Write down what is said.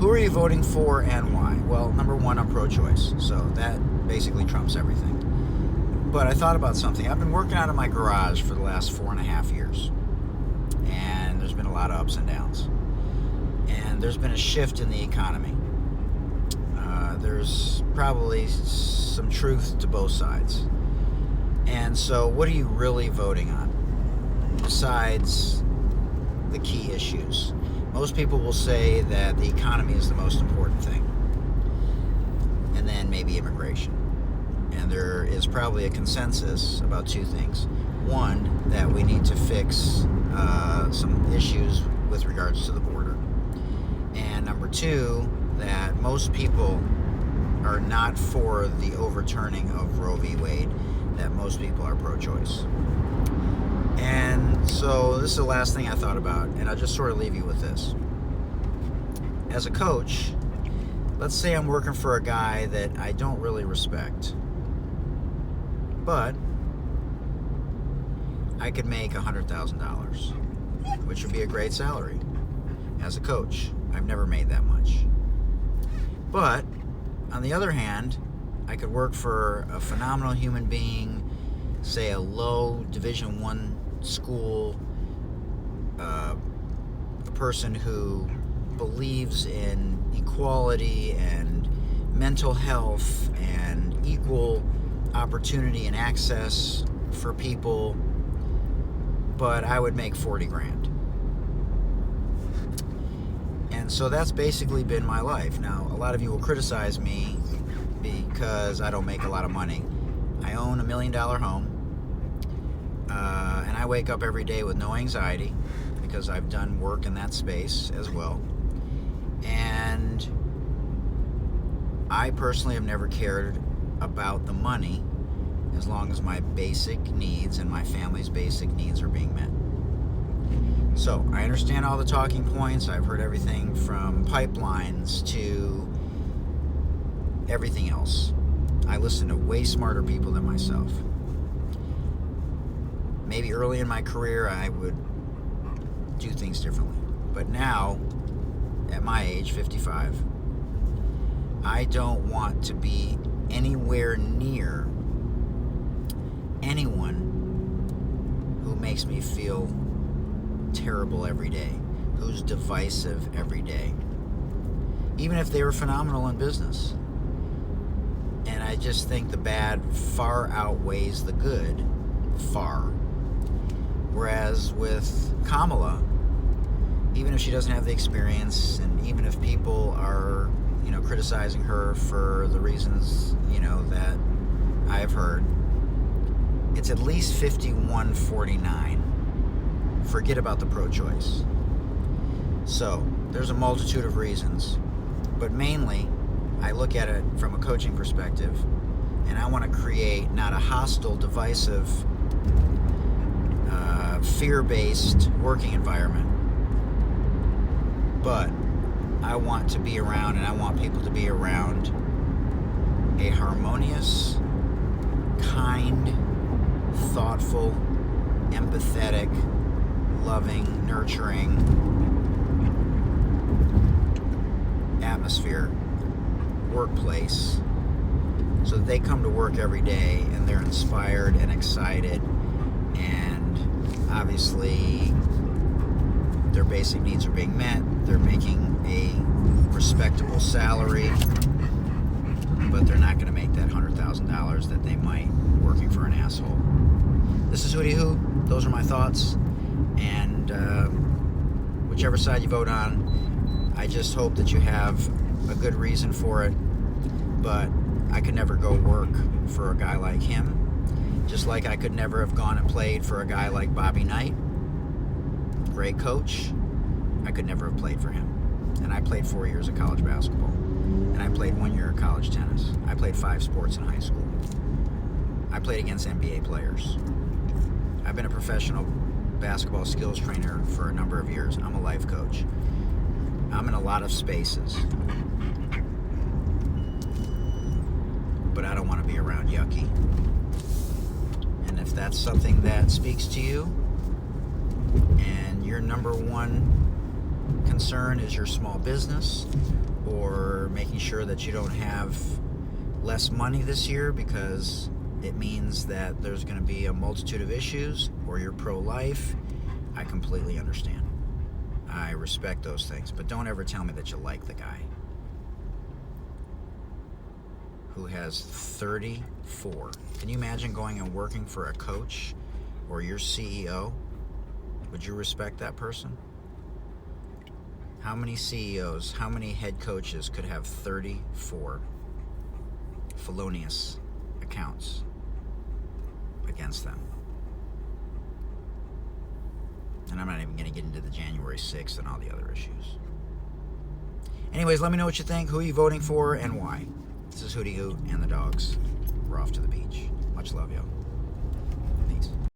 who are you voting for and why? Well, number one, I'm pro-choice, so that basically trumps everything. But I thought about something. I've been working out of my garage for the last 4.5 years, and there's been a lot of ups and downs. And there's been a shift in the economy. There's probably some truth to both sides. And so what are you really voting on besides the key issues? Most people will say that the economy is the most important thing, and then maybe immigration. And there is probably a consensus about two things. One, that we need to fix some issues with regards to the border. And number two, that most people are not for the overturning of Roe v. Wade, that most people are pro-choice. And so this is the last thing I thought about, and I'll just sort of leave you with this. As a coach, let's say I'm working for a guy that I don't really respect, but I could make $100,000, which would be a great salary as a coach. I've never made that much. But on the other hand, I could work for a phenomenal human being, say a low Division I school, a person who believes in equality and mental health and equal opportunity and access for people, but I would make 40 grand. And so that's basically been my life. Now, a lot of you will criticize me because I don't make a lot of money. I own $1 million home, and I wake up every day with no anxiety because I've done work in that space as well. And I personally have never cared about the money as long as my basic needs and my family's basic needs are being met. So I understand all the talking points. I've heard everything from pipelines to everything else. I listen to way smarter people than myself. Maybe early in my career I would do things differently. But now, at my age, 55, I don't want to be anywhere near anyone who makes me feel terrible every day, who's divisive every day, even if they were phenomenal in business. And I just think the bad far outweighs the good, far. Whereas with Kamala, even if she doesn't have the experience, and even if people are, criticizing her for the reasons, that I've heard, it's at least 51-49. Forget about the pro-choice. So there's a multitude of reasons, but mainly I look at it from a coaching perspective, and I want to create not a hostile, divisive, fear-based working environment, but I want to be around, and I want people to be around a harmonious, kind, thoughtful, empathetic, loving, nurturing atmosphere, workplace, so that they come to work every day and they're inspired and excited, and obviously their basic needs are being met, they're making a respectable salary, but they're not going to make that $100,000 that they might working for an asshole. This is Hootie Hoo. Those are my thoughts. And whichever side you vote on, I just hope that you have a good reason for it. But I could never go work for a guy like him, just like I could never have gone and played for a guy like Bobby Knight. Great coach. I could never have played for him. And I played 4 years of college basketball. And I played 1 year of college tennis. I played 5 sports in high school. I played against NBA players. I've been a professional basketball skills trainer for a number of years. I'm a life coach. I'm in a lot of spaces. But I don't want to be around yucky. And if that's something that speaks to you, and your number one concern is your small business or making sure that you don't have less money this year because it means that there's going to be a multitude of issues, or you're pro-life, I completely understand. I respect those things, but don't ever tell me that you like the guy who has 34. Can you imagine going and working for a coach or your CEO? Would you respect that person? How many CEOs, how many head coaches could have 34 felonious accounts against them? And I'm not even going to get into the January 6th and all the other issues. Anyways, let me know what you think. Who are you voting for and why? This is Hootie Hoot and the dogs. We're off to the beach. Much love, y'all.